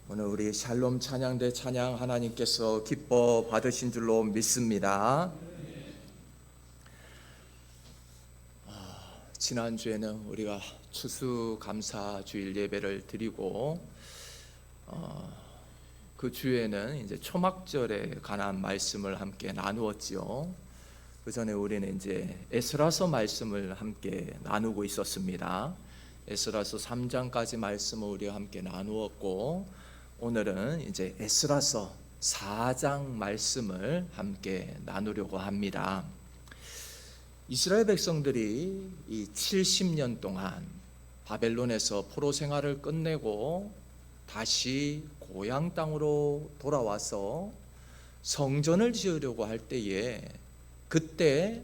오늘 우리 샬롬 찬양대 찬양 하나님께서 기뻐 받으신 줄로 믿습니다. 지난주에는 우리가 추수감사주일 예배를 드리고 그 주에는 이제 초막절에 관한 말씀을 함께 나누었지요. 그 전에 우리는 이제 에스라서 말씀을 함께 나누고 있었습니다. 에스라서 3장까지 말씀을 우리가 함께 나누었고, 오늘은 이제 에스라서 4장 말씀을 함께 나누려고 합니다. 이스라엘 백성들이 이 70년 동안 바벨론에서 포로 생활을 끝내고 다시 고향 땅으로 돌아와서 성전을 지으려고 할 때에, 그때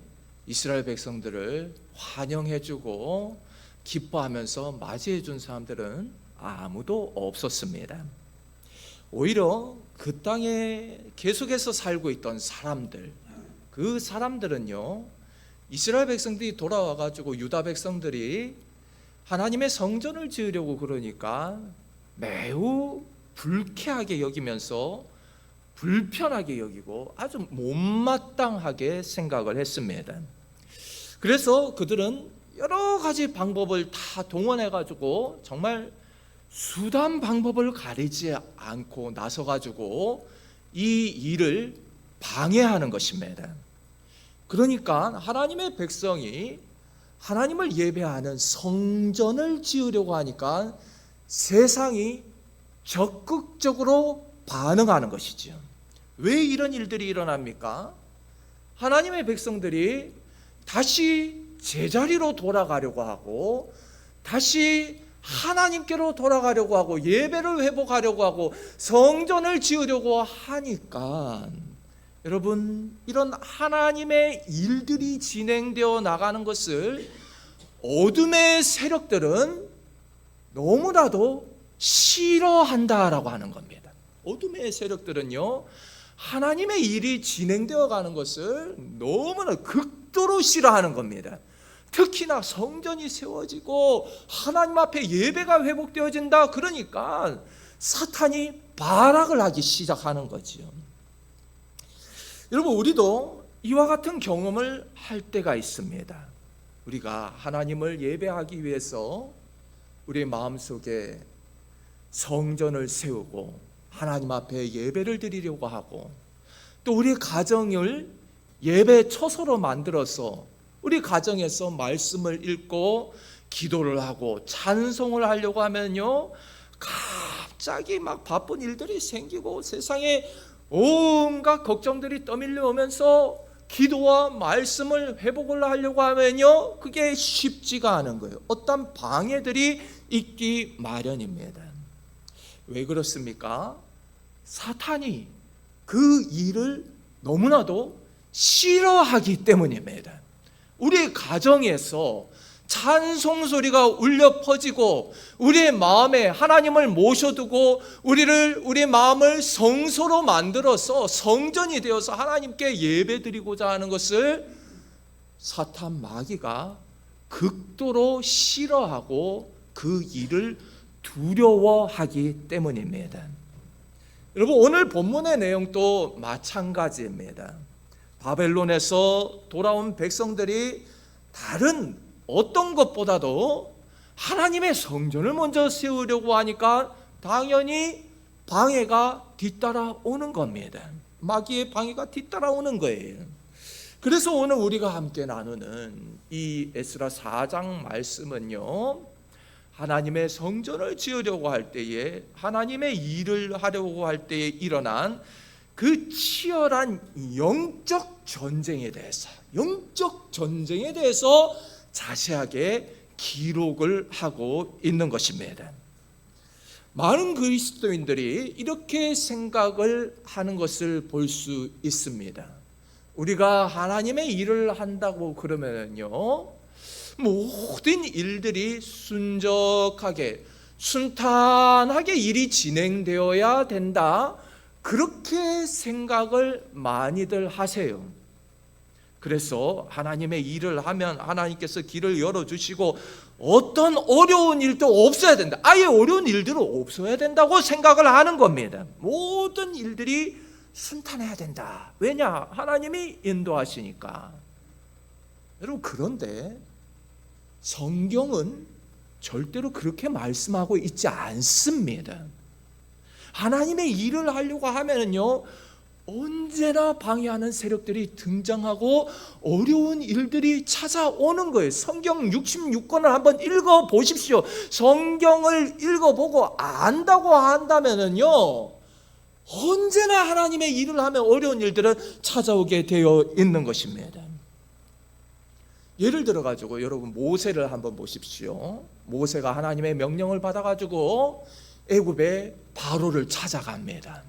이스라엘 백성들을 환영해주고 기뻐하면서 맞이해준 사람들은 아무도 없었습니다. 오히려 그 땅에 계속해서 살고 있던 사람들, 그 사람들은요, 이스라엘 백성들이 돌아와가지고 유다 백성들이 하나님의 성전을 지으려고 그러니까 매우 불쾌하게 여기면서 불편하게 여기고 아주 못마땅하게 생각을 했습니다. 그래서 그들은 여러 가지 방법을 다 동원해가지고 정말 수단 방법을 가리지 않고 나서가지고 이 일을 방해하는 것입니다. 그러니까 하나님의 백성이 하나님을 예배하는 성전을 지으려고 하니까 세상이 적극적으로 반응하는 것이죠. 왜 이런 일들이 일어납니까? 하나님의 백성들이 다시 제자리로 돌아가려고 하고, 다시 하나님께로 돌아가려고 하고, 예배를 회복하려고 하고, 성전을 지으려고 하니까, 여러분, 이런 하나님의 일들이 진행되어 나가는 것을 어둠의 세력들은 너무나도 싫어한다라고 하는 겁니다. 어둠의 세력들은요, 하나님의 일이 진행되어 가는 것을 너무나 극도로 싫어하는 겁니다. 특히나 성전이 세워지고 하나님 앞에 예배가 회복되어진다 그러니까 사탄이 발악을 하기 시작하는 거지요. 여러분, 우리도 이와 같은 경험을 할 때가 있습니다. 우리가 하나님을 예배하기 위해서 우리의 마음속에 성전을 세우고 하나님 앞에 예배를 드리려고 하고, 또 우리 가정을 예배 처소로 만들어서 우리 가정에서 말씀을 읽고 기도를 하고 찬송을 하려고 하면요, 갑자기 막 바쁜 일들이 생기고 세상에 온갖 걱정들이 떠밀려 오면서 기도와 말씀을 회복을 하려고 하면요, 그게 쉽지가 않은 거예요. 어떤 방해들이 있기 마련입니다. 왜 그렇습니까? 사탄이 그 일을 너무나도 싫어하기 때문입니다. 우리 가정에서 찬송 소리가 울려 퍼지고 우리의 마음에 하나님을 모셔두고 우리의 마음을 성소로 만들어서 성전이 되어서 하나님께 예배드리고자 하는 것을 사탄 마귀가 극도로 싫어하고 그 일을 두려워하기 때문입니다. 여러분, 오늘 본문의 내용도 마찬가지입니다. 바벨론에서 돌아온 백성들이 다른 어떤 것보다도 하나님의 성전을 먼저 세우려고 하니까 당연히 방해가 뒤따라오는 겁니다. 마귀의 방해가 뒤따라오는 거예요. 그래서 오늘 우리가 함께 나누는 이 에스라 4장 말씀은요, 하나님의 성전을 지으려고 할 때에, 하나님의 일을 하려고 할 때에 일어난 그 치열한 영적 전쟁에 대해서 자세하게 기록을 하고 있는 것입니다. 많은 그리스도인들이 이렇게 생각을 하는 것을 볼 수 있습니다. 우리가 하나님의 일을 한다고 그러면요, 모든 일들이 순적하게 순탄하게 일이 진행되어야 된다, 그렇게 생각을 많이들 하세요. 그래서 하나님의 일을 하면 하나님께서 길을 열어주시고 어떤 어려운 일도 없어야 된다. 아예 어려운 일들은 없어야 된다고 생각을 하는 겁니다. 모든 일들이 순탄해야 된다. 왜냐? 하나님이 인도하시니까. 여러분, 그런데 성경은 절대로 그렇게 말씀하고 있지 않습니다. 하나님의 일을 하려고 하면은요, 언제나 방해하는 세력들이 등장하고 어려운 일들이 찾아오는 거예요. 성경 66권을 한번 읽어보십시오. 성경을 읽어보고 안다고 한다면은요, 언제나 하나님의 일을 하면 어려운 일들은 찾아오게 되어 있는 것입니다. 예를 들어가지고 여러분, 모세를 한번 보십시오. 모세가 하나님의 명령을 받아가지고 애굽의 바로를 찾아갑니다.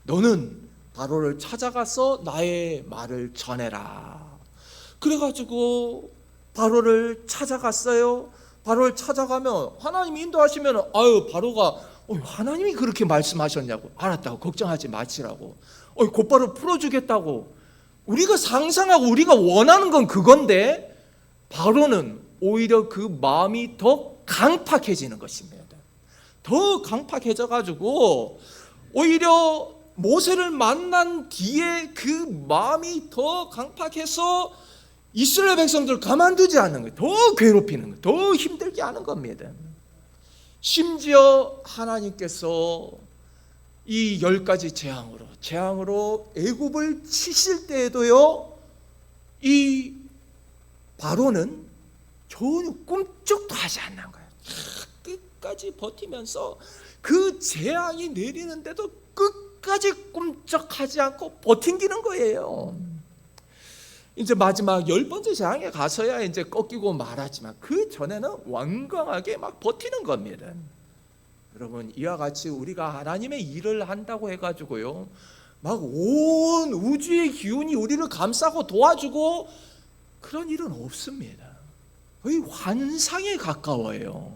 너는 바로를 찾아가서 나의 말을 전해라. 그래가지고 바로를 찾아갔어요. 바로를 찾아가면 하나님이 인도하시면 바로가 하나님이 그렇게 말씀하셨냐고. 알았다고, 걱정하지 마시라고. 곧바로 풀어주겠다고. 우리가 상상하고 우리가 원하는 건 그건데 바로는 오히려 그 마음이 더 강팍해지는 것입니다. 더 강팍해져가지고 오히려 모세를 만난 뒤에 그 마음이 더 강팍해서 이스라엘 백성들을 가만두지 않는 거예요. 더 괴롭히는 거예요. 더 힘들게 하는 겁니다. 심지어 하나님께서 이 10가지 재앙으로 애굽을 치실 때에도요, 이 바로는 전혀 꿈쩍도 하지 않는 거예요. 끝까지 버티면서 그 재앙이 내리는데도 끝까지 꿈쩍하지 않고 버틴기는 거예요. 이제 마지막 10번째 재앙에 가서야 이제 꺾이고 말하지만 그 전에는 완강하게 막 버티는 겁니다. 여러분, 이와 같이 우리가 하나님의 일을 한다고 해가지고요, 막 온 우주의 기운이 우리를 감싸고 도와주고 그런 일은 없습니다. 거의 환상에 가까워요.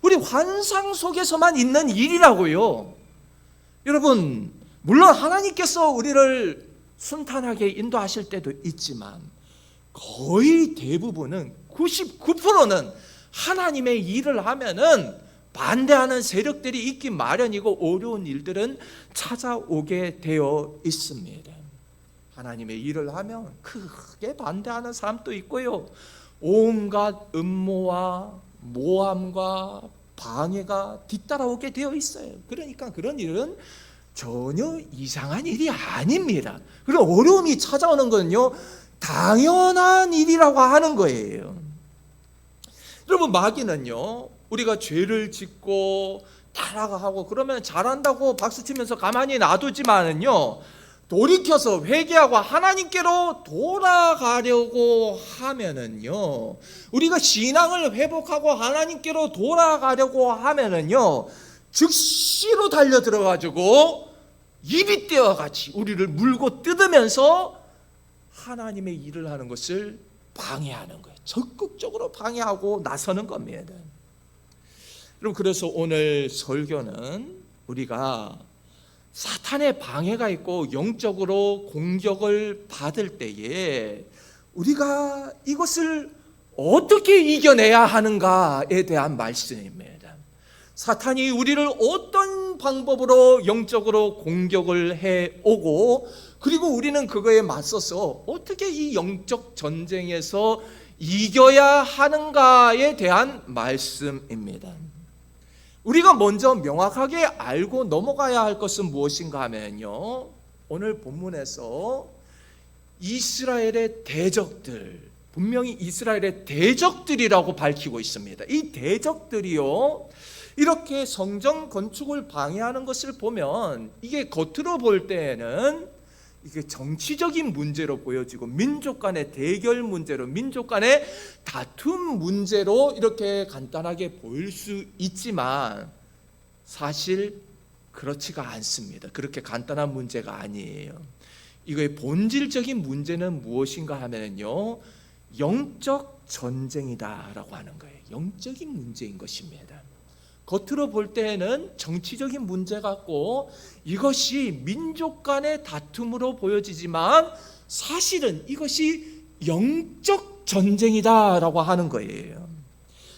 우리 환상 속에서만 있는 일이라고요. 여러분, 물론 하나님께서 우리를 순탄하게 인도하실 때도 있지만 거의 대부분은 99%는 하나님의 일을 하면은 반대하는 세력들이 있기 마련이고 어려운 일들은 찾아오게 되어 있습니다. 하나님의 일을 하면 크게 반대하는 사람도 있고요, 온갖 음모와 모함과 방해가 뒤따라오게 되어 있어요. 그러니까 그런 일은 전혀 이상한 일이 아닙니다. 그런 어려움이 찾아오는 건요, 당연한 일이라고 하는 거예요. 여러분, 마귀는요, 우리가 죄를 짓고 타락하고 그러면 잘한다고 박수치면서 가만히 놔두지만은요, 돌이켜서 회개하고 하나님께로 돌아가려고 하면은요, 우리가 신앙을 회복하고 하나님께로 돌아가려고 하면은요, 즉시로 달려들어가지고 입이 떼어같이 우리를 물고 뜯으면서 하나님의 일을 하는 것을 방해하는 거예요. 적극적으로 방해하고 나서는 겁니다. 여러분, 그래서 오늘 설교는 우리가 사탄의 방해가 있고 영적으로 공격을 받을 때에 우리가 이것을 어떻게 이겨내야 하는가에 대한 말씀입니다. 사탄이 우리를 어떤 방법으로 영적으로 공격을 해오고, 그리고 우리는 그거에 맞서서 어떻게 이 영적 전쟁에서 이겨야 하는가에 대한 말씀입니다. 우리가 먼저 명확하게 알고 넘어가야 할 것은 무엇인가 하면요, 오늘 본문에서 이스라엘의 대적들, 분명히 이스라엘의 대적들이라고 밝히고 있습니다. 이 대적들이요, 이렇게 성전 건축을 방해하는 것을 보면 이게 겉으로 볼 때에는 이게 정치적인 문제로 보여지고 민족 간의 대결 문제로, 민족 간의 다툼 문제로 이렇게 간단하게 보일 수 있지만 사실 그렇지가 않습니다. 그렇게 간단한 문제가 아니에요. 이거의 본질적인 문제는 무엇인가 하면요, 영적 전쟁이다라고 하는 거예요. 영적인 문제인 것입니다. 겉으로 볼 때에는 정치적인 문제 같고 이것이 민족 간의 다툼으로 보여지지만 사실은 이것이 영적 전쟁이다라고 하는 거예요.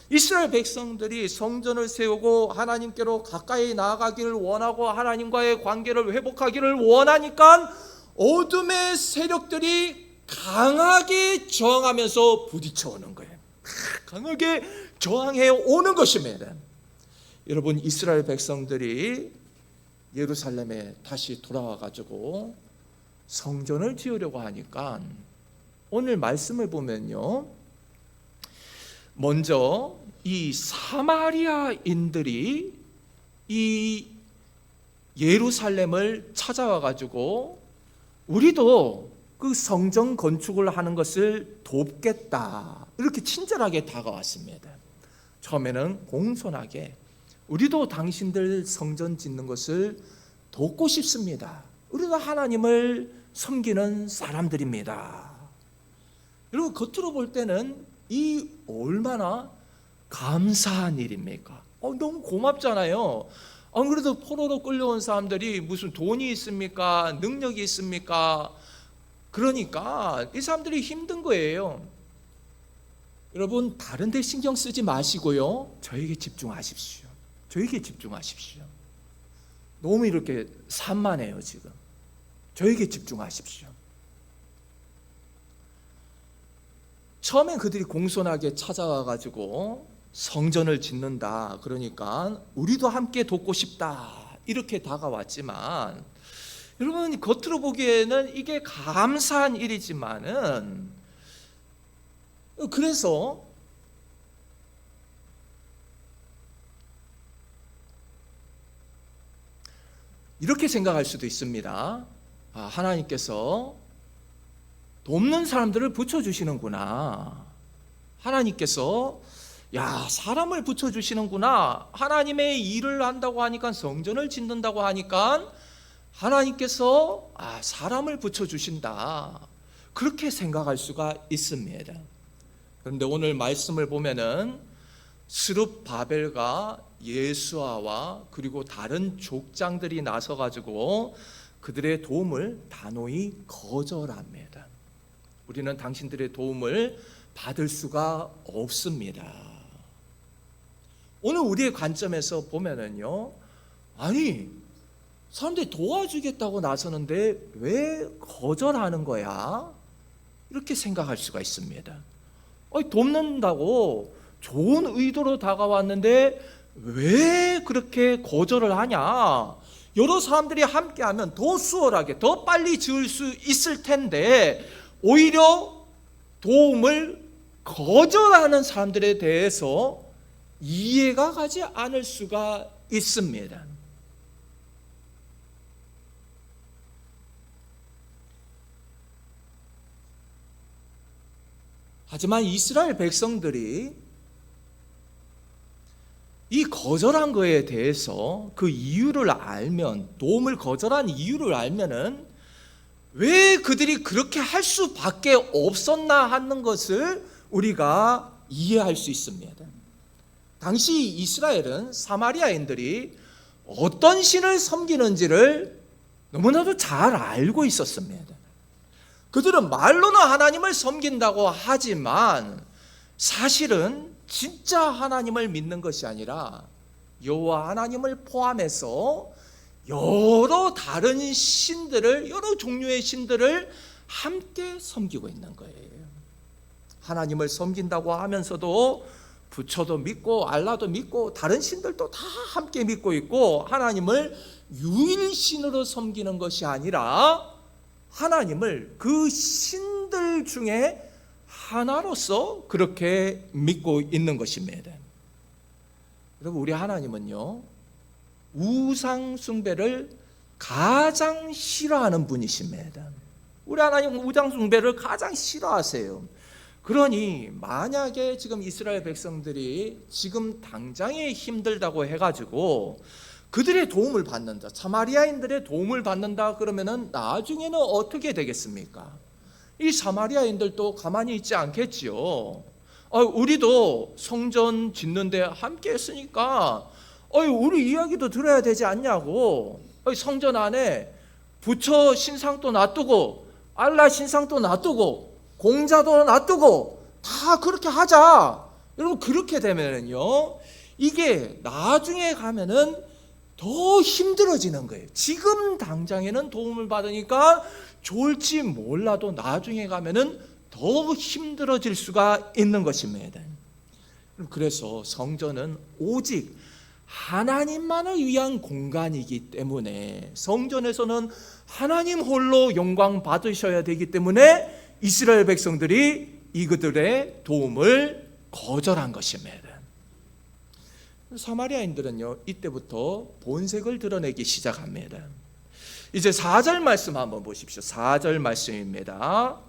이스라엘 백성들이 성전을 세우고 하나님께로 가까이 나아가기를 원하고 하나님과의 관계를 회복하기를 원하니까 어둠의 세력들이 강하게 저항하면서 부딪혀오는 거예요. 강하게 저항해 오는 것입니다. 여러분, 이스라엘 백성들이 예루살렘에 다시 돌아와 가지고 성전을 지으려고 하니까 오늘 말씀을 보면요, 먼저 이 사마리아인들이 이 예루살렘을 찾아와 가지고 우리도 그 성전 건축을 하는 것을 돕겠다, 이렇게 친절하게 다가왔습니다. 처음에는 공손하게 우리도 당신들 성전 짓는 것을 돕고 싶습니다. 우리가 하나님을 섬기는 사람들입니다. 여러분, 겉으로 볼 때는 이 얼마나 감사한 일입니까? 너무 고맙잖아요. 안 그래도 포로로 끌려온 사람들이 무슨 돈이 있습니까? 능력이 있습니까? 그러니까 이 사람들이 힘든 거예요. 여러분, 다른 데 신경 쓰지 마시고요, 저에게 집중하십시오. 저에게 집중하십시오. 너무 이렇게 산만해요 지금. 저에게 집중하십시오. 처음엔 그들이 공손하게 찾아와 가지고 성전을 짓는다, 그러니까 우리도 함께 돕고 싶다, 이렇게 다가왔지만, 여러분, 겉으로 보기에는 이게 감사한 일이지만은, 그래서 이렇게 생각할 수도 있습니다. 하나님께서 돕는 사람들을 붙여주시는구나. 하나님께서 사람을 붙여주시는구나. 하나님의 일을 한다고 하니까, 성전을 짓는다고 하니까 하나님께서 사람을 붙여주신다, 그렇게 생각할 수가 있습니다. 그런데 오늘 말씀을 보면은 스룹바벨과 예수아와 그리고 다른 족장들이 나서 가지고 그들의 도움을 단호히 거절합니다. 우리는 당신들의 도움을 받을 수가 없습니다. 오늘 우리의 관점에서 보면은요, 아니, 사람들이 도와주겠다고 나서는데 왜 거절하는 거야? 이렇게 생각할 수가 있습니다. 돕는다고 좋은 의도로 다가왔는데 왜 그렇게 거절을 하냐? 여러 사람들이 함께하면 더 수월하게, 더 빨리 지을 수 있을 텐데 오히려 도움을 거절하는 사람들에 대해서 이해가 가지 않을 수가 있습니다. 하지만 이스라엘 백성들이 이 거절한 거에 대해서 그 이유를 알면, 도움을 거절한 이유를 알면은 왜 그들이 그렇게 할 수밖에 없었나 하는 것을 우리가 이해할 수 있습니다. 당시 이스라엘은 사마리아인들이 어떤 신을 섬기는지를 너무나도 잘 알고 있었습니다. 그들은 말로는 하나님을 섬긴다고 하지만 사실은 진짜 하나님을 믿는 것이 아니라 여호와 하나님을 포함해서 여러 다른 신들을, 여러 종류의 신들을 함께 섬기고 있는 거예요. 하나님을 섬긴다고 하면서도 부처도 믿고 알라도 믿고 다른 신들도 다 함께 믿고 있고, 하나님을 유일신으로 섬기는 것이 아니라 하나님을 그 신들 중에 하나로서 그렇게 믿고 있는 것입니다. 여러분, 우리 하나님은요, 우상 숭배를 가장 싫어하는 분이십니다. 우리 하나님은 우상 숭배를 가장 싫어하세요. 그러니 만약에 지금 이스라엘 백성들이 지금 당장에 힘들다고 해가지고 그들의 도움을 받는다, 사마리아인들의 도움을 받는다 그러면은 나중에는 어떻게 되겠습니까? 이 사마리아인들도 가만히 있지 않겠지요. 우리도 성전 짓는데 함께 했으니까 우리 이야기도 들어야 되지 않냐고. 성전 안에 부처 신상도 놔두고 알라 신상도 놔두고 공자도 놔두고 다 그렇게 하자. 여러분, 그렇게 되면은요, 이게 나중에 가면은 더 힘들어지는 거예요. 지금 당장에는 도움을 받으니까 좋을지 몰라도 나중에 가면은 더 힘들어질 수가 있는 것입니다. 그래서 성전은 오직 하나님만을 위한 공간이기 때문에, 성전에서는 하나님 홀로 영광 받으셔야 되기 때문에 이스라엘 백성들이 이들의 도움을 거절한 것입니다. 사마리아인들은요, 이때부터 본색을 드러내기 시작합니다. 이제 4절 말씀 한번 보십시오. 4절 말씀입니다.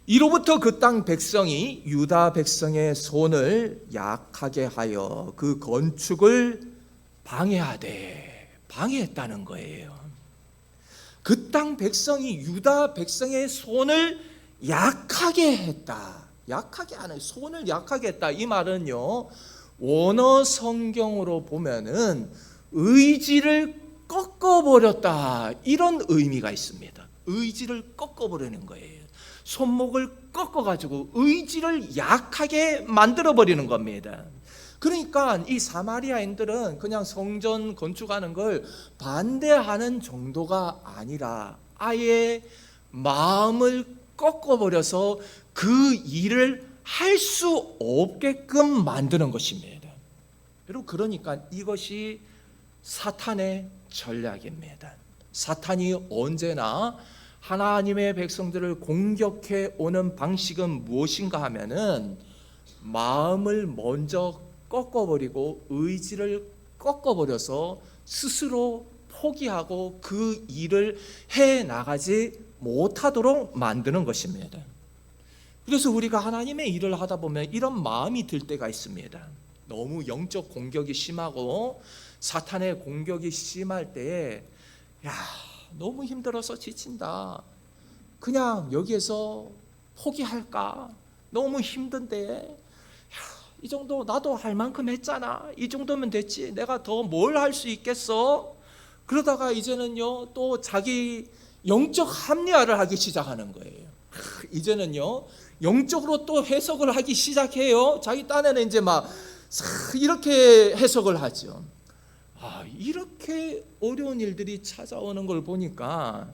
이로부터 그 땅 백성이 유다 백성의 손을 약하게 하여 그 건축을 방해했다는 거예요. 그 땅 백성이 유다 백성의 손을 약하게 했다. 약하게 하는, 손을 약하게 했다. 이 말은요, 원어 성경으로 보면은 의지를 꺾어버렸다, 이런 의미가 있습니다. 의지를 꺾어버리는 거예요. 손목을 꺾어가지고 의지를 약하게 만들어버리는 겁니다. 그러니까 이 사마리아인들은 그냥 성전 건축하는 걸 반대하는 정도가 아니라 아예 마음을 꺾어버려서 그 일을 할 수 없게끔 만드는 것입니다. 여러분, 그러니까 이것이 사탄의 전략입니다. 사탄이 언제나 하나님의 백성들을 공격해 오는 방식은 무엇인가 하면은 마음을 먼저 꺾어버리고 의지를 꺾어버려서 스스로 포기하고 그 일을 해 나가지 못하도록 만드는 것입니다. 그래서 우리가 하나님의 일을 하다 보면 이런 마음이 들 때가 있습니다. 너무 영적 공격이 심하고 사탄의 공격이 심할 때에, 야, 너무 힘들어서 지친다, 그냥 여기에서 포기할까, 너무 힘든데, 이 정도 나도 할 만큼 했잖아, 이 정도면 됐지, 내가 더 뭘 할 수 있겠어. 그러다가 이제는요, 또 자기 영적 합리화를 하기 시작하는 거예요. 이제는요, 영적으로 또 해석을 하기 시작해요. 자기 딴에는 이제 막 이렇게 해석을 하죠. 이렇게 어려운 일들이 찾아오는 걸 보니까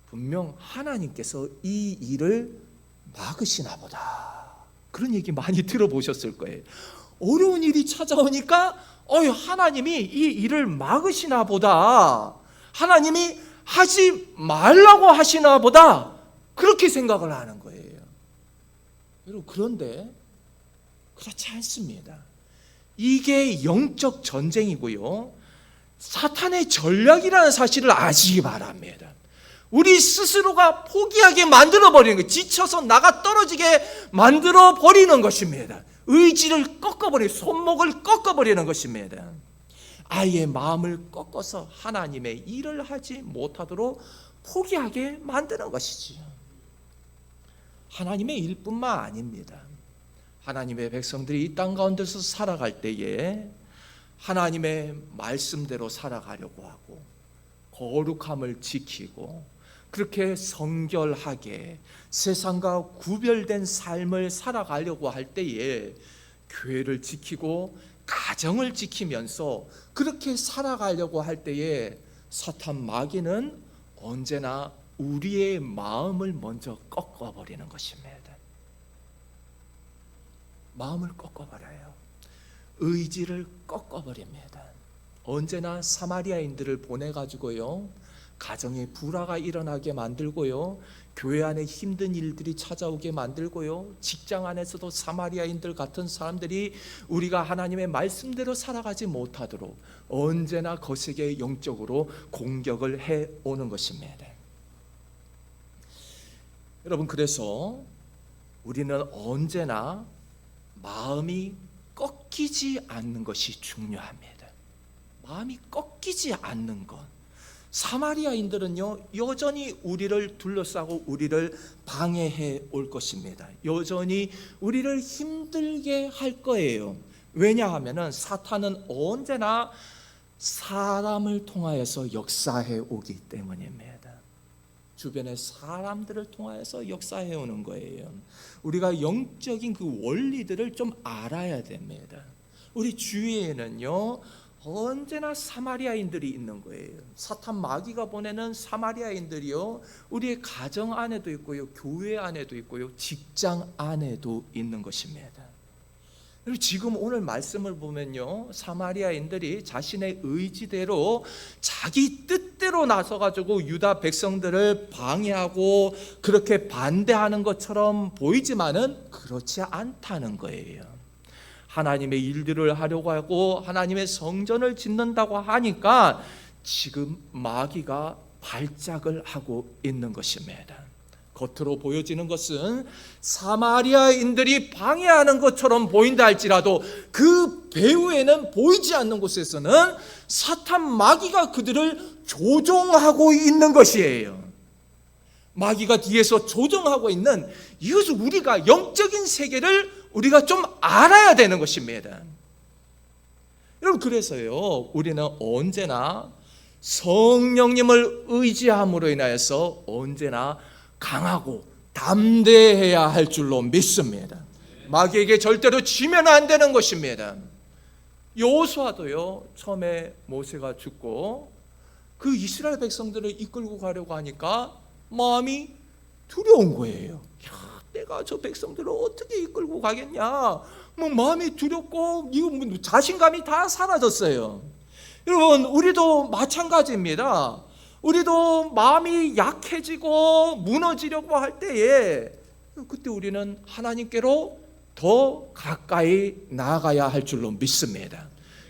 분명 하나님께서 이 일을 막으시나 보다, 그런 얘기 많이 들어보셨을 거예요. 어려운 일이 찾아오니까 하나님이 이 일을 막으시나 보다, 하나님이 하지 말라고 하시나 보다, 그렇게 생각을 하는 거예요. 여러분, 그런데 그렇지 않습니다. 이게 영적 전쟁이고요, 사탄의 전략이라는 사실을 아시기 바랍니다. 우리 스스로가 포기하게 만들어버리는 거예요. 지쳐서 나가 떨어지게 만들어버리는 것입니다. 의지를 꺾어버리는, 손목을 꺾어버리는 것입니다. 아예 마음을 꺾어서 하나님의 일을 하지 못하도록 포기하게 만드는 것이지요. 하나님의 일뿐만 아닙니다. 하나님의 백성들이 이 땅 가운데서 살아갈 때에 하나님의 말씀대로 살아가려고 하고 거룩함을 지키고 그렇게 성결하게 세상과 구별된 삶을 살아가려고 할 때에 교회를 지키고 가정을 지키면서 그렇게 살아가려고 할 때에 사탄 마귀는 언제나 우리의 마음을 먼저 꺾어버리는 것입니다. 마음을 꺾어버려요. 의지를 꺾어버립니다. 언제나 사마리아인들을 보내가지고요, 가정에 불화가 일어나게 만들고요, 교회 안에 힘든 일들이 찾아오게 만들고요, 직장 안에서도 사마리아인들 같은 사람들이 우리가 하나님의 말씀대로 살아가지 못하도록 언제나 거세게 영적으로 공격을 해오는 것입니다. 여러분, 그래서 우리는 언제나 마음이 꺾이지 않는 것이 중요합니다. 마음이 꺾이지 않는 것. 사마리아인들은요, 여전히 우리를 둘러싸고 우리를 방해해 올 것입니다. 여전히 우리를 힘들게 할 거예요. 왜냐하면 사탄은 언제나 사람을 통하여서 역사해 오기 때문입니다. 주변의 사람들을 통하여서 역사해 오는 거예요. 우리가 영적인 그 원리들을 좀 알아야 됩니다. 우리 주위에는요 언제나 사마리아인들이 있는 거예요. 사탄 마귀가 보내는 사마리아인들이요 우리의 가정 안에도 있고요, 교회 안에도 있고요, 직장 안에도 있는 것입니다. 그리고 지금 오늘 말씀을 보면요 사마리아인들이 자신의 의지대로 자기 뜻대로 나서가지고 유다 백성들을 방해하고 그렇게 반대하는 것처럼 보이지만은 그렇지 않다는 거예요. 하나님의 일들을 하려고 하고 하나님의 성전을 짓는다고 하니까 지금 마귀가 발작을 하고 있는 것입니다. 겉으로 보여지는 것은 사마리아인들이 방해하는 것처럼 보인다 할지라도 그 배후에는 보이지 않는 곳에서는 사탄 마귀가 그들을 조종하고 있는 것이에요. 마귀가 뒤에서 조종하고 있는 이것을 우리가 영적인 세계를 우리가 좀 알아야 되는 것입니다. 여러분 그래서요 우리는 언제나 성령님을 의지함으로 인하여서 언제나 강하고 담대해야 할 줄로 믿습니다. 마귀에게 절대로 지면 안 되는 것입니다. 여호수아도요 처음에 모세가 죽고 그 이스라엘 백성들을 이끌고 가려고 하니까 마음이 두려운 거예요. 내가 저 백성들을 어떻게 이끌고 가겠냐, 뭐 마음이 두렵고 이거 자신감이 다 사라졌어요. 여러분 우리도 마찬가지입니다. 우리도 마음이 약해지고 무너지려고 할 때에 그때 우리는 하나님께로 더 가까이 나아가야 할 줄로 믿습니다.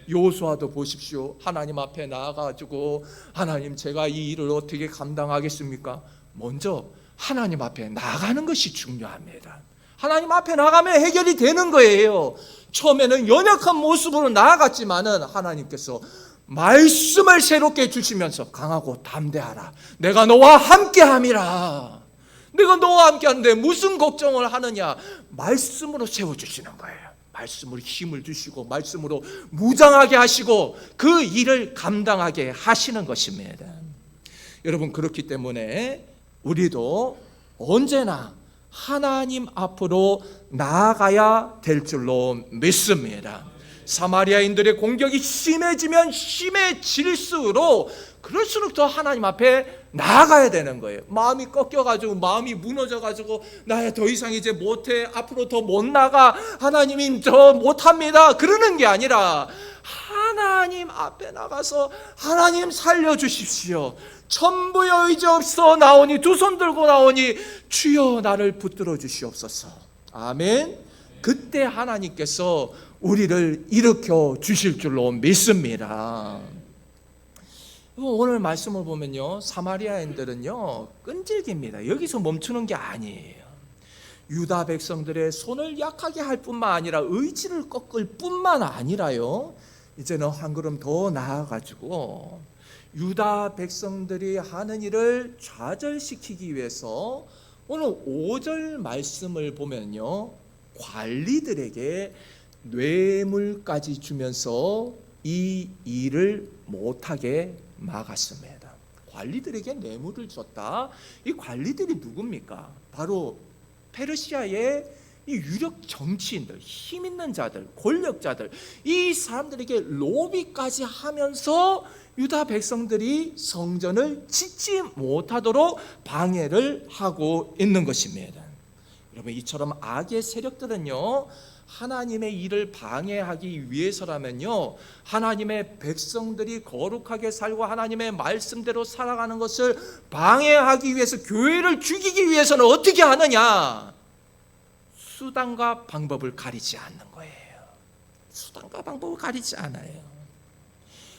여호수아도 보십시오. 하나님 앞에 나아가지고 하나님 제가 이 일을 어떻게 감당하겠습니까? 먼저 하나님 앞에 나가는 것이 중요합니다. 하나님 앞에 나가면 해결이 되는 거예요. 처음에는 연약한 모습으로 나아갔지만은 하나님께서 말씀을 새롭게 주시면서 강하고 담대하라. 내가 너와 함께함이라. 내가 너와 함께하는데 무슨 걱정을 하느냐? 말씀으로 세워주시는 거예요. 말씀으로 힘을 주시고 말씀으로 무장하게 하시고 그 일을 감당하게 하시는 것입니다. 여러분 그렇기 때문에 우리도 언제나 하나님 앞으로 나아가야 될 줄로 믿습니다. 사마리아인들의 공격이 심해지면 심해질수록 그럴수록 더 하나님 앞에 나아가야 되는 거예요. 마음이 꺾여가지고 마음이 무너져가지고 나 더 이상 이제 못해, 앞으로 더 못 나가, 하나님이 저 못합니다 그러는 게 아니라 하나님 앞에 나가서 하나님 살려주십시오. 천부여 이제 없어 나오니 두 손 들고 나오니 주여 나를 붙들어 주시옵소서. 아멘. 그때 하나님께서 우리를 일으켜 주실 줄로 믿습니다. 오늘 말씀을 보면요 사마리아인들은요 끈질깁니다. 여기서 멈추는 게 아니에요. 유다 백성들의 손을 약하게 할 뿐만 아니라 의지를 꺾을 뿐만 아니라요 이제는 한 걸음 더 나아가지고 유다 백성들이 하는 일을 좌절시키기 위해서 오늘 5절 말씀을 보면요 관리들에게 뇌물까지 주면서 이 일을 못하게 막았습니다. 관리들에게 뇌물을 줬다. 이 관리들이 누굽니까? 바로 페르시아의 이 유력 정치인들, 힘 있는 자들, 권력자들, 이 사람들에게 로비까지 하면서 유다 백성들이 성전을 짓지 못하도록 방해를 하고 있는 것입니다. 여러분 이처럼 악의 세력들은요 하나님의 일을 방해하기 위해서라면요 하나님의 백성들이 거룩하게 살고 하나님의 말씀대로 살아가는 것을 방해하기 위해서 교회를 죽이기 위해서는 어떻게 하느냐? 수단과 방법을 가리지 않는 거예요. 수단과 방법을 가리지 않아요.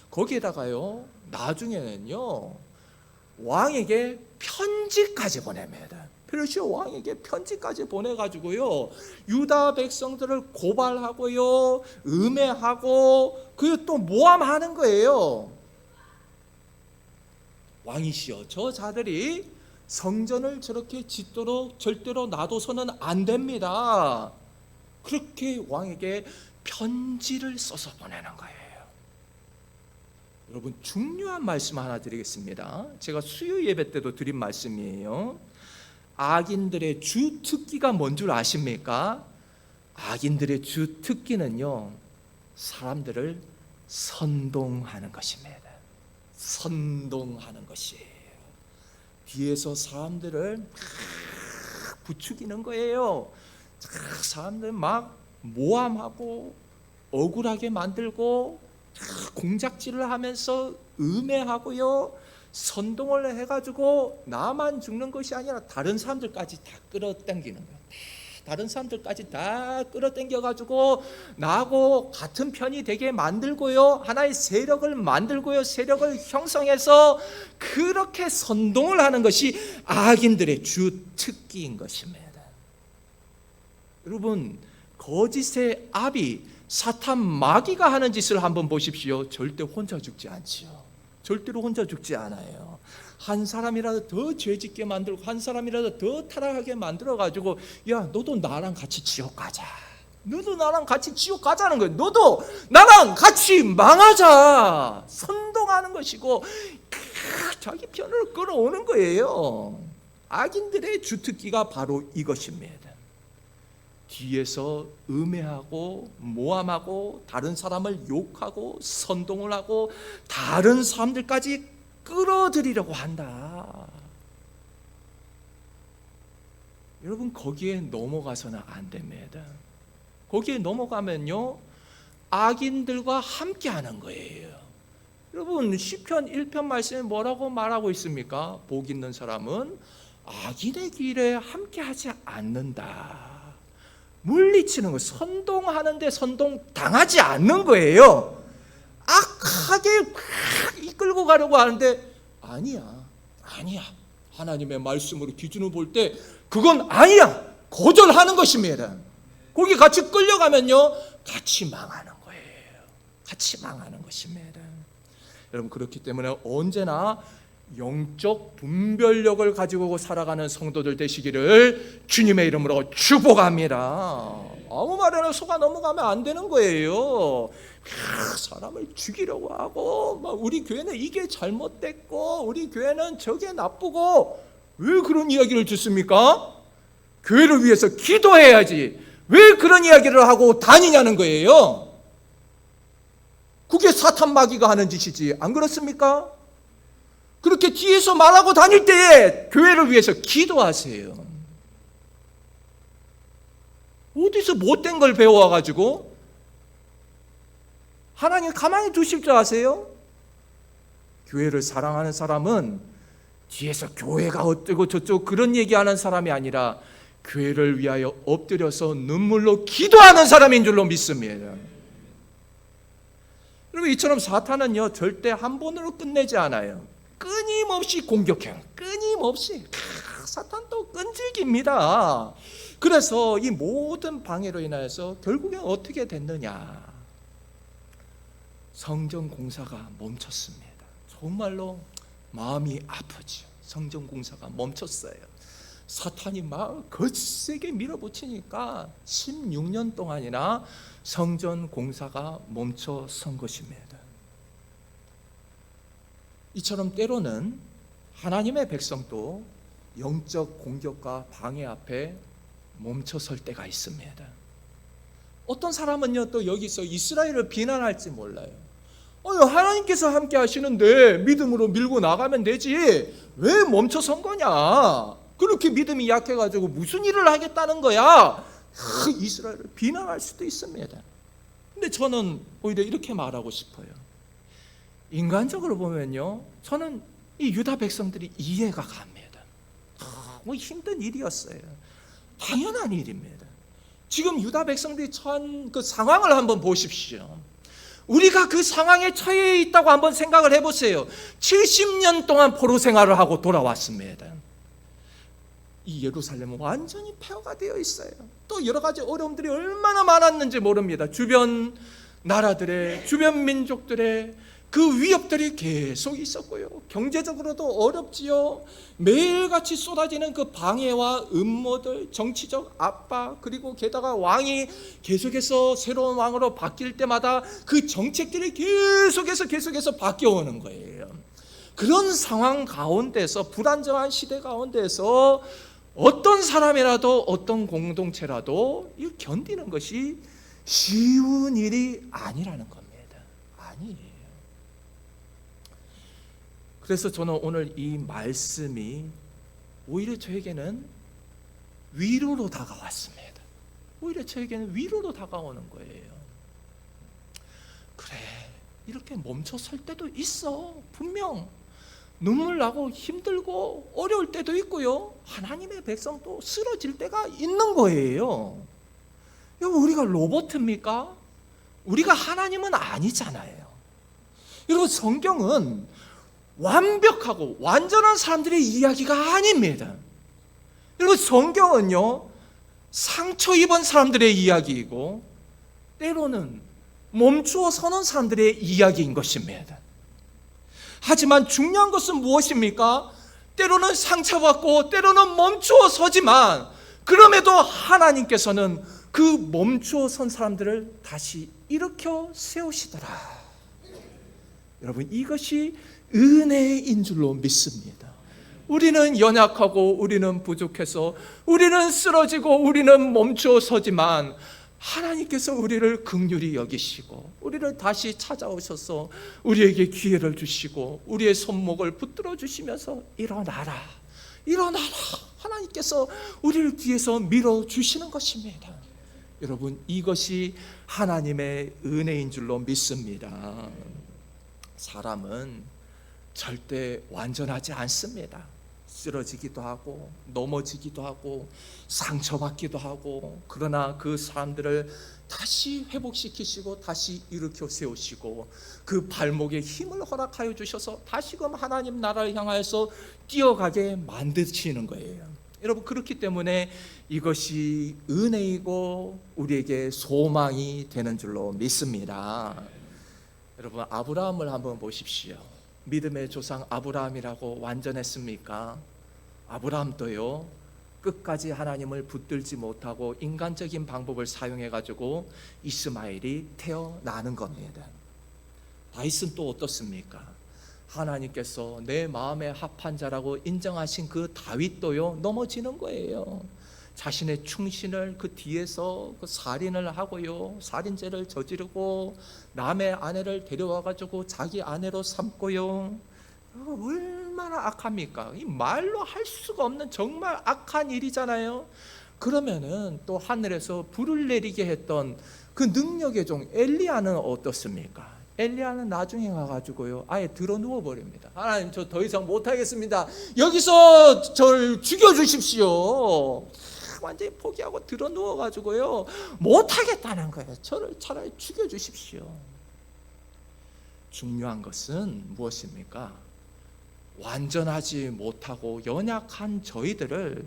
거기에다가요 나중에는요 왕에게 편지까지 보냅니다. 페르시아 왕에게 편지까지 보내가지고요 유다 백성들을 고발하고요 음해하고 그리고 또 모함하는 거예요. 왕이시여 저 자들이 성전을 저렇게 짓도록 절대로 놔둬서는 안 됩니다. 그렇게 왕에게 편지를 써서 보내는 거예요. 여러분 중요한 말씀 하나 드리겠습니다. 제가 수요 예배 때도 드린 말씀이에요. 악인들의 주 특기가 뭔 줄 아십니까? 악인들의 주 특기는요, 사람들을 선동하는 것입니다. 선동하는 것이에요. 뒤에서 사람들을 부추기는 거예요. 사람들 막 모함하고 억울하게 만들고 공작질을 하면서 음해하고요, 선동을 해가지고 나만 죽는 것이 아니라 다른 사람들까지 다 끌어당기는 거예요. 다른 사람들까지 다 끌어당겨가지고 나하고 같은 편이 되게 만들고요, 하나의 세력을 만들고요, 세력을 형성해서 그렇게 선동을 하는 것이 악인들의 주 특기인 것입니다. 여러분, 거짓의 아비 사탄 마귀가 하는 짓을 한번 보십시오. 절대 혼자 죽지 않지요. 절대로 혼자 죽지 않아요. 한 사람이라도 더 죄짓게 만들고 한 사람이라도 더 타락하게 만들어가지고, 야, 너도 나랑 같이 지옥 가자, 너도 나랑 같이 지옥 가자는 거예요. 너도 나랑 같이 망하자, 선동하는 것이고 자기 편으로 끌어오는 거예요. 악인들의 주특기가 바로 이것입니다. 뒤에서 음해하고 모함하고 다른 사람을 욕하고 선동을 하고 다른 사람들까지 끌어들이려고 한다. 여러분, 거기에 넘어가서는 안 됩니다. 거기에 넘어가면요, 악인들과 함께하는 거예요. 여러분, 시편 1편 말씀에 뭐라고 말하고 있습니까? 복 있는 사람은 악인의 길에 함께하지 않는다. 물리치는 거, 선동하는데 선동당하지 않는 거예요. 악하게 이끌고 가려고 하는데 아니야. 하나님의 말씀으로 기준을 볼 때 그건 아니야. 거절하는 것입니다. 거기 같이 끌려가면요, 같이 망하는 거예요. 같이 망하는 것입니다. 여러분, 그렇기 때문에 언제나 영적 분별력을 가지고 살아가는 성도들 되시기를 주님의 이름으로 축복합니다. 아무 말에나 속아 넘어가면 안 되는 거예요. 사람을 죽이려고 하고 막 우리 교회는 이게 잘못됐고 우리 교회는 저게 나쁘고, 왜 그런 이야기를 듣습니까? 교회를 위해서 기도해야지 왜 그런 이야기를 하고 다니냐는 거예요. 그게 사탄 마귀가 하는 짓이지, 안 그렇습니까? 그렇게 뒤에서 말하고 다닐 때에 교회를 위해서 기도하세요. 어디서 못된 걸 배워와가지고 하나님 가만히 두실 줄 아세요? 교회를 사랑하는 사람은 뒤에서 교회가 어쩌고 저쩌고 그런 얘기하는 사람이 아니라 교회를 위하여 엎드려서 눈물로 기도하는 사람인 줄로 믿습니다. 여러분, 이처럼 사탄은요, 절대 한 번으로 끝내지 않아요. 끊임없이 공격해요. 끊임없이. 사탄도 끈질깁니다. 그래서 이 모든 방해로 인하여서 결국엔 어떻게 됐느냐? 성전 공사가 멈췄습니다. 정말로 마음이 아프죠. 성전 공사가 멈췄어요. 사탄이 막 거세게 밀어붙이니까 16년 동안이나 성전 공사가 멈춰선 것입니다. 이처럼 때로는 하나님의 백성도 영적 공격과 방해 앞에 멈춰설 때가 있습니다. 어떤 사람은요, 또 여기서 이스라엘을 비난할지 몰라요. 하나님께서 함께 하시는데 믿음으로 밀고 나가면 되지 왜 멈춰선 거냐, 그렇게 믿음이 약해가지고 무슨 일을 하겠다는 거야, 이스라엘을 비난할 수도 있습니다. 근데 저는 오히려 이렇게 말하고 싶어요. 인간적으로 보면요, 저는 이 유다 백성들이 이해가 갑니다. 너무 힘든 일이었어요. 당연한 일입니다. 지금 유다 백성들이 처한 그 상황을 한번 보십시오. 우리가 그 상황에 처해 있다고 한번 생각을 해보세요. 70년 동안 포로 생활을 하고 돌아왔습니다. 이 예루살렘은 완전히 폐허가 되어 있어요. 또 여러 가지 어려움들이 얼마나 많았는지 모릅니다. 주변 나라들의, 주변 민족들의 그 위협들이 계속 있었고요. 경제적으로도 어렵지요. 매일같이 쏟아지는 그 방해와 음모들, 정치적 압박, 그리고 게다가 왕이 계속해서 새로운 왕으로 바뀔 때마다 그 정책들이 계속해서 바뀌어오는 거예요. 그런 상황 가운데서, 불안정한 시대 가운데서 어떤 사람이라도, 어떤 공동체라도 이 견디는 것이 쉬운 일이 아니라는 겁니다. 아니에요. 그래서 저는 오늘 이 말씀이 오히려 저에게는 위로로 다가왔습니다. 오히려 저에게는 위로로 다가오는 거예요. 그래, 이렇게 멈춰 설 때도 있어. 분명 눈물 나고 힘들고 어려울 때도 있고요. 하나님의 백성도 쓰러질 때가 있는 거예요. 여러분, 우리가 로봇입니까? 우리가 하나님은 아니잖아요. 여러분, 성경은 완벽하고 완전한 사람들의 이야기가 아닙니다. 여러분, 성경은요, 상처 입은 사람들의 이야기이고 때로는 멈추어 서는 사람들의 이야기인 것입니다. 하지만 중요한 것은 무엇입니까? 때로는 상처받고 때로는 멈추어 서지만, 그럼에도 하나님께서는 그 멈추어 선 사람들을 다시 일으켜 세우시더라. 여러분, 이것이 은혜인 줄로 믿습니다. 우리는 연약하고 우리는 부족해서 우리는 쓰러지고 우리는 멈추어 서지만, 하나님께서 우리를 긍휼히 여기시고 우리를 다시 찾아오셔서 우리에게 기회를 주시고 우리의 손목을 붙들어 주시면서 일어나라, 일어나라, 하나님께서 우리를 뒤에서 밀어주시는 것입니다. 여러분, 이것이 하나님의 은혜인 줄로 믿습니다. 사람은 절대 완전하지 않습니다. 쓰러지기도 하고 넘어지기도 하고 상처받기도 하고, 그러나 그 사람들을 다시 회복시키시고 다시 일으켜 세우시고 그 발목에 힘을 허락하여 주셔서 다시금 하나님 나라를 향하여서 뛰어가게 만드시는 거예요. 여러분, 그렇기 때문에 이것이 은혜이고 우리에게 소망이 되는 줄로 믿습니다. 여러분, 아브라함을 한번 보십시오. 믿음의 조상 아브라함이라고 완전했습니까? 아브라함도요, 끝까지 하나님을 붙들지 못하고 인간적인 방법을 사용해 가지고 이스마엘이 태어나는 겁니다. 다윗은 또 어떻습니까? 하나님께서 내 마음에 합한 자라고 인정하신 그 다윗도요, 넘어지는 거예요. 자신의 충신을 그 뒤에서 그 살인을 하고요, 살인죄를 저지르고 남의 아내를 데려와 가지고 자기 아내로 삼고요. 얼마나 악합니까? 이 말로 할 수가 없는 정말 악한 일이잖아요. 그러면은 또 하늘에서 불을 내리게 했던 그 능력의 종 엘리야는 어떻습니까? 엘리야는 나중에 가가지고요, 아예 들어 누워 버립니다. 하나님, 저 더 이상 못하겠습니다. 여기서 저를 죽여주십시오. 완전히 포기하고 들어 누워가지고요, 못하겠다는 거예요. 저를 차라리 죽여주십시오. 중요한 것은 무엇입니까? 완전하지 못하고 연약한 저희들을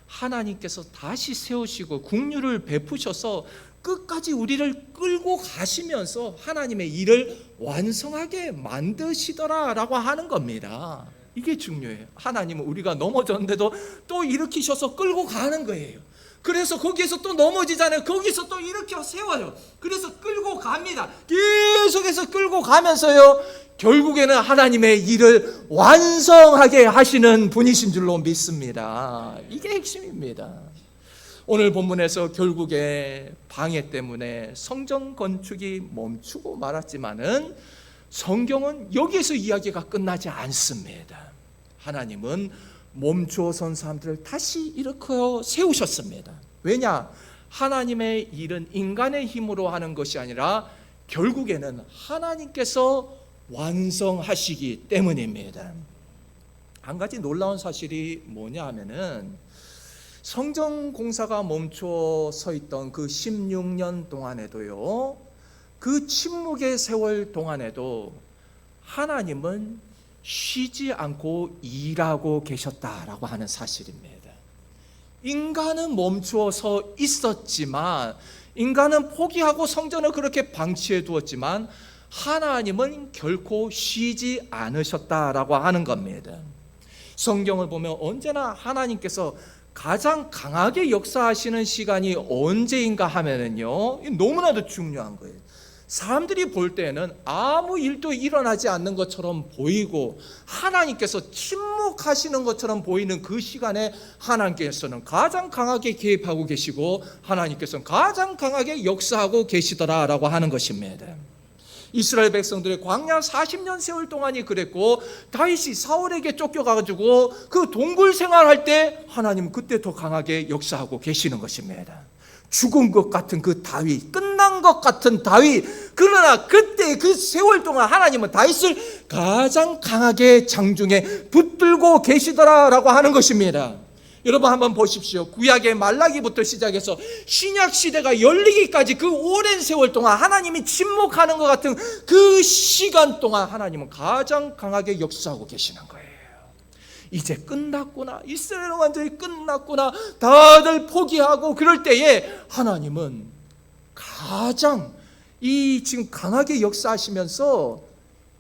하나님께서 다시 세우시고 긍휼을 베푸셔서 끝까지 우리를 끌고 가시면서 하나님의 일을 완성하게 만드시더라라고 하는 겁니다. 이게 중요해요. 하나님은 우리가 넘어졌는데도 또 일으키셔서 끌고 가는 거예요. 그래서 거기에서 또 넘어지잖아요. 거기서 또 일으켜 세워요. 그래서 끌고 갑니다. 계속해서 끌고 가면서요, 결국에는 하나님의 일을 완성하게 하시는 분이신 줄로 믿습니다. 이게 핵심입니다. 오늘 본문에서 결국에 방해 때문에 성전 건축이 멈추고 말았지만은 성경은 여기에서 이야기가 끝나지 않습니다. 하나님은 멈추어 선 사람들을 다시 일으켜 세우셨습니다. 왜냐? 하나님의 일은 인간의 힘으로 하는 것이 아니라 결국에는 하나님께서 완성하시기 때문입니다. 한 가지 놀라운 사실이 뭐냐 하면은, 성전 공사가 멈춰 서 있던 그 16년 동안에도요, 그 침묵의 세월 동안에도 하나님은 쉬지 않고 일하고 계셨다라고 하는 사실입니다. 인간은 멈추어 서 있었지만, 인간은 포기하고 성전을 그렇게 방치해 두었지만, 하나님은 결코 쉬지 않으셨다라고 하는 겁니다. 성경을 보면 언제나 하나님께서 가장 강하게 역사하시는 시간이 언제인가 하면은요, 너무나도 중요한 거예요. 사람들이 볼 때는 아무 일도 일어나지 않는 것처럼 보이고 하나님께서 침묵하시는 것처럼 보이는 그 시간에 하나님께서는 가장 강하게 개입하고 계시고 하나님께서는 가장 강하게 역사하고 계시더라라고 하는 것입니다. 이스라엘 백성들의 광야 40년 세월 동안이 그랬고, 다윗이 사울에게 쫓겨가지고 그 동굴 생활할 때 하나님은 그때 더 강하게 역사하고 계시는 것입니다. 죽은 것 같은 그 다윗, 끝난 것 같은 다윗, 그러나 그때 그 세월 동안 하나님은 다윗을 가장 강하게 장중에 붙들고 계시더라라고 하는 것입니다. 여러분 한번 보십시오. 구약의 말라기부터 시작해서 신약 시대가 열리기까지 그 오랜 세월 동안 하나님이 침묵하는 것 같은 그 시간 동안 하나님은 가장 강하게 역사하고 계시는 거예요. 이제 끝났구나, 이스라엘은 완전히 끝났구나, 다들 포기하고 그럴 때에 하나님은 가장 지금 강하게 역사하시면서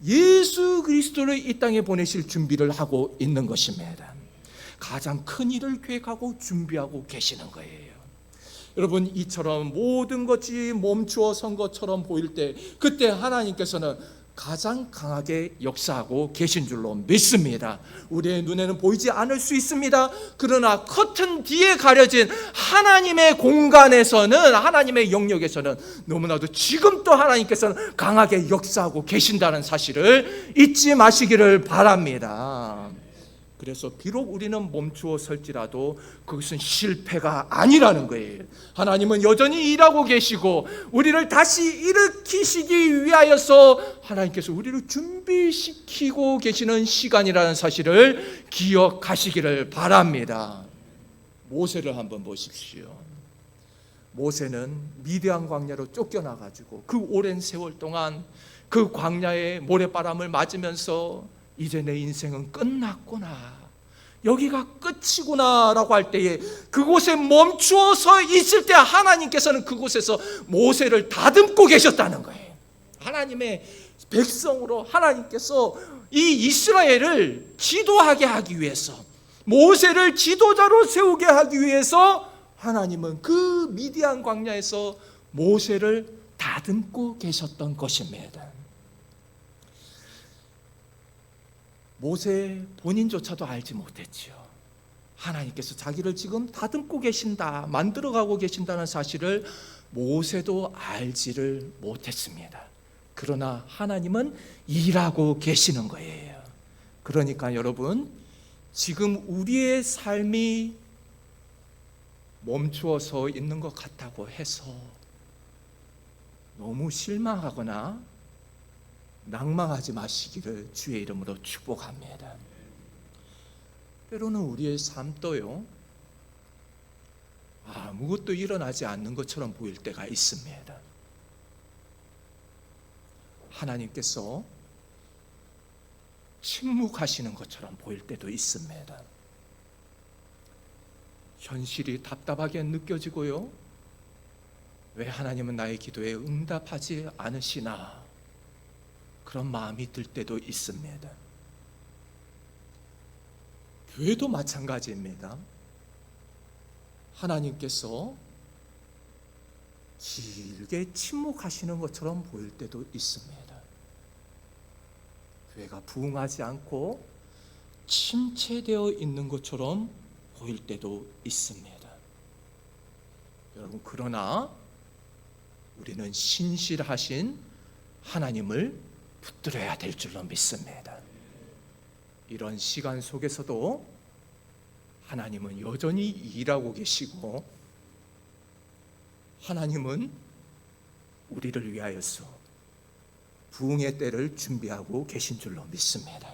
예수 그리스도를 이 땅에 보내실 준비를 하고 있는 것입니다. 가장 큰 일을 계획하고 준비하고 계시는 거예요. 여러분, 이처럼 모든 것이 멈추어 선 것처럼 보일 때 그때 하나님께서는 가장 강하게 역사하고 계신 줄로 믿습니다. 우리의 눈에는 보이지 않을 수 있습니다. 그러나 커튼 뒤에 가려진 하나님의 공간에서는, 하나님의 영역에서는 너무나도 지금 또 하나님께서는 강하게 역사하고 계신다는 사실을 잊지 마시기를 바랍니다. 그래서 비록 우리는 멈추어 설지라도 그것은 실패가 아니라는 거예요. 하나님은 여전히 일하고 계시고 우리를 다시 일으키시기 위하여서 하나님께서 우리를 준비시키고 계시는 시간이라는 사실을 기억하시기를 바랍니다. 모세를 한번 보십시오. 모세는 미디안 광야로 쫓겨나가지고 그 오랜 세월 동안 그 광야의 모래바람을 맞으면서 이제 내 인생은 끝났구나, 여기가 끝이구나 라고 할 때에 그곳에 멈추어서 있을 때 하나님께서는 그곳에서 모세를 다듬고 계셨다는 거예요. 하나님의 백성으로 하나님께서 이 이스라엘을 지도하게 하기 위해서, 모세를 지도자로 세우게 하기 위해서 하나님은 그 미디안 광야에서 모세를 다듬고 계셨던 것입니다. 모세 본인조차도 알지 못했지요. 하나님께서 자기를 지금 다듬고 계신다, 만들어가고 계신다는 사실을 모세도 알지를 못했습니다. 그러나 하나님은 일하고 계시는 거예요. 그러니까 여러분, 지금 우리의 삶이 멈추어서 있는 것 같다고 해서 너무 실망하거나 낭망하지 마시기를 주의 이름으로 축복합니다. 때로는 우리의 삶도요, 아무것도 일어나지 않는 것처럼 보일 때가 있습니다. 하나님께서 침묵하시는 것처럼 보일 때도 있습니다. 현실이 답답하게 느껴지고요, 왜 하나님은 나의 기도에 응답하지 않으시나, 그런 마음이 들 때도 있습니다. 교회도 마찬가지입니다. 하나님께서 길게 침묵하시는 것처럼 보일 때도 있습니다. 교회가 부흥하지 않고 침체되어 있는 것처럼 보일 때도 있습니다. 여러분, 그러나 우리는 신실하신 하나님을 붙들어야 될 줄로 믿습니다. 이런 시간 속에서도 하나님은 여전히 일하고 계시고 하나님은 우리를 위하여서 부흥의 때를 준비하고 계신 줄로 믿습니다.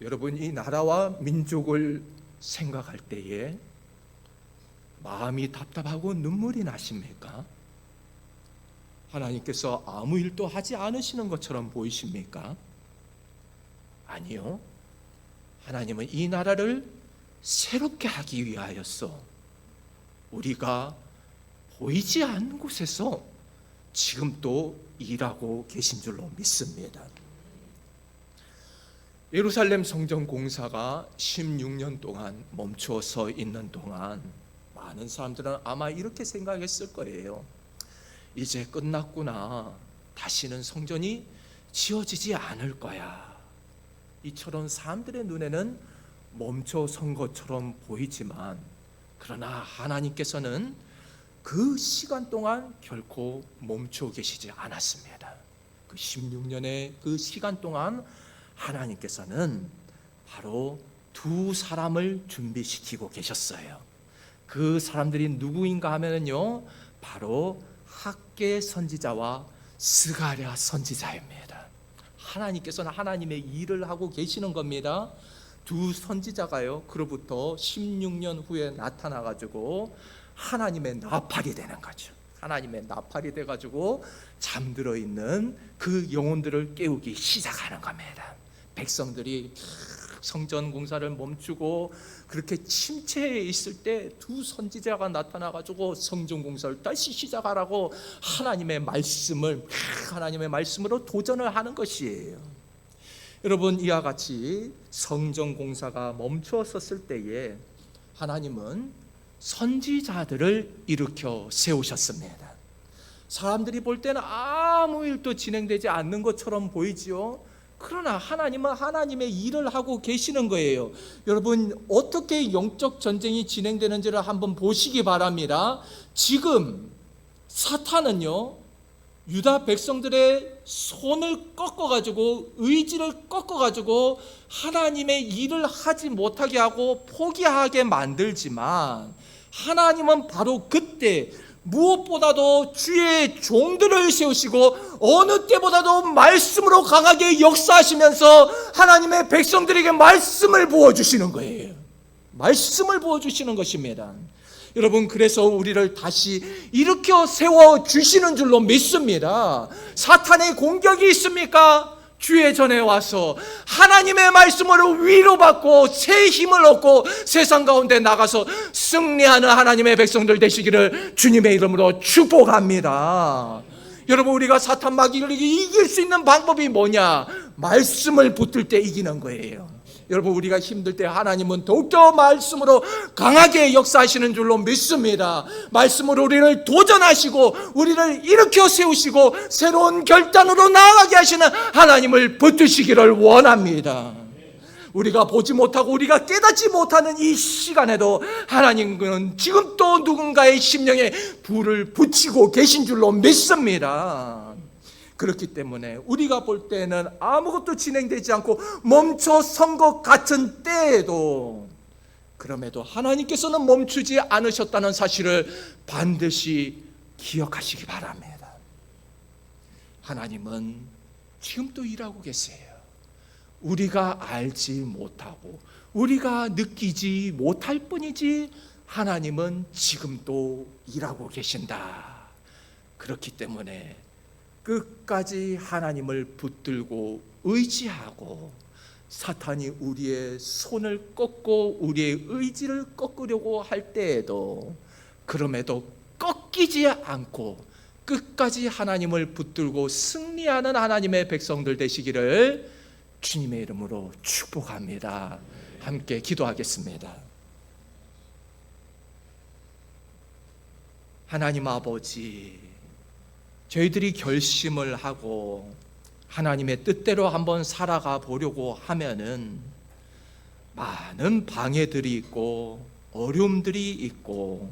여러분, 이 나라와 민족을 생각할 때에 마음이 답답하고 눈물이 나십니까? 하나님께서 아무 일도 하지 않으시는 것처럼 보이십니까? 아니요. 하나님은 이 나라를 새롭게 하기 위하여서 우리가 보이지 않는 곳에서 지금 또 일하고 계신 줄로 믿습니다. 예루살렘 성전 공사가 16년 동안 멈춰서 있는 동안 많은 사람들은 아마 이렇게 생각했을 거예요. 이제 끝났구나. 다시는 성전이 지어지지 않을 거야. 이처럼 사람들의 눈에는 멈춰선 것처럼 보이지만, 그러나 하나님께서는 그 시간 동안 결코 멈춰 계시지 않았습니다. 그 16년의 그 시간 동안 하나님께서는 바로 두 사람을 준비시키고 계셨어요. 그 사람들이 누구인가 하면요, 바로 학개 선지자와 스가랴 선지자입니다. 하나님께서는 하나님의 일을 하고 계시는 겁니다. 두 선지자가요, 그로부터 16년 후에 나타나가지고 하나님의 나팔이 되는 거죠. 하나님의 나팔이 돼가지고 잠들어 있는 그 영혼들을 깨우기 시작하는 겁니다. 백성들이 성전 공사를 멈추고 그렇게 침체해 있을 때 두 선지자가 나타나가지고 성전 공사를 다시 시작하라고 하나님의 말씀으로 도전을 하는 것이에요. 여러분, 이와 같이 성전 공사가 멈추었을 때에 하나님은 선지자들을 일으켜 세우셨습니다. 사람들이 볼 때는 아무 일도 진행되지 않는 것처럼 보이지요. 그러나 하나님은 하나님의 일을 하고 계시는 거예요. 여러분, 어떻게 영적 전쟁이 진행되는지를 한번 보시기 바랍니다. 지금 사탄은요, 유다 백성들의 손을 꺾어가지고, 의지를 꺾어가지고 하나님의 일을 하지 못하게 하고 포기하게 만들지만, 하나님은 바로 그때 무엇보다도 주의 종들을 세우시고 어느 때보다도 말씀으로 강하게 역사하시면서 하나님의 백성들에게 말씀을 부어주시는 거예요. 말씀을 부어주시는 것입니다. 여러분, 그래서 우리를 다시 일으켜 세워주시는 줄로 믿습니다. 사탄의 공격이 있습니까? 주의 전에 와서 하나님의 말씀으로 위로받고 새 힘을 얻고 세상 가운데 나가서 승리하는 하나님의 백성들 되시기를 주님의 이름으로 축복합니다. 여러분, 우리가 사탄 마귀를 이길 수 있는 방법이 뭐냐? 말씀을 붙들 때 이기는 거예요. 여러분, 우리가 힘들 때 하나님은 더욱더 말씀으로 강하게 역사하시는 줄로 믿습니다. 말씀으로 우리를 도전하시고 우리를 일으켜 세우시고 새로운 결단으로 나아가게 하시는 하나님을 붙드시기를 원합니다. 우리가 보지 못하고 우리가 깨닫지 못하는 이 시간에도 하나님은 지금 또 누군가의 심령에 불을 붙이고 계신 줄로 믿습니다. 그렇기 때문에 우리가 볼 때는 아무것도 진행되지 않고 멈춰선 것 같은 때에도, 그럼에도 하나님께서는 멈추지 않으셨다는 사실을 반드시 기억하시기 바랍니다. 하나님은 지금도 일하고 계세요. 우리가 알지 못하고 우리가 느끼지 못할 뿐이지 하나님은 지금도 일하고 계신다. 그렇기 때문에 끝까지 하나님을 붙들고 의지하고, 사탄이 우리의 손을 꺾고 우리의 의지를 꺾으려고 할 때에도 그럼에도 꺾이지 않고 끝까지 하나님을 붙들고 승리하는 하나님의 백성들 되시기를 주님의 이름으로 축복합니다. 함께 기도하겠습니다. 하나님 아버지, 저희들이 결심을 하고 하나님의 뜻대로 한번 살아가 보려고 하면은 많은 방해들이 있고 어려움들이 있고,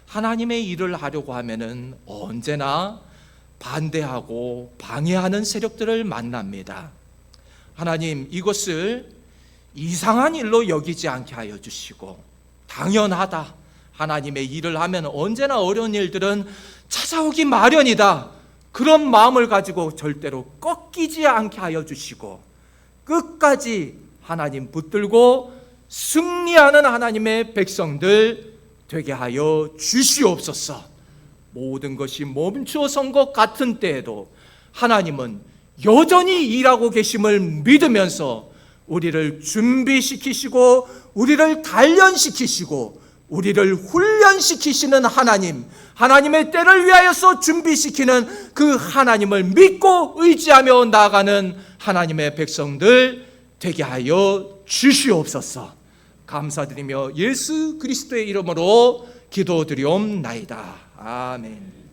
하나님의 일을 하려고 하면은 언제나 반대하고 방해하는 세력들을 만납니다. 하나님, 이것을 이상한 일로 여기지 않게 하여 주시고, 당연하다, 하나님의 일을 하면 언제나 어려운 일들은 찾아오기 마련이다, 그런 마음을 가지고 절대로 꺾이지 않게 하여 주시고 끝까지 하나님 붙들고 승리하는 하나님의 백성들 되게 하여 주시옵소서. 모든 것이 멈추어선 것 같은 때에도 하나님은 여전히 일하고 계심을 믿으면서 우리를 준비시키시고 우리를 단련시키시고 우리를 훈련시키시는 하나님, 하나님의 때를 위하여서 준비시키는 그 하나님을 믿고 의지하며 나아가는 하나님의 백성들 되게 하여 주시옵소서. 감사드리며 예수 그리스도의 이름으로 기도드리옵나이다. 아멘.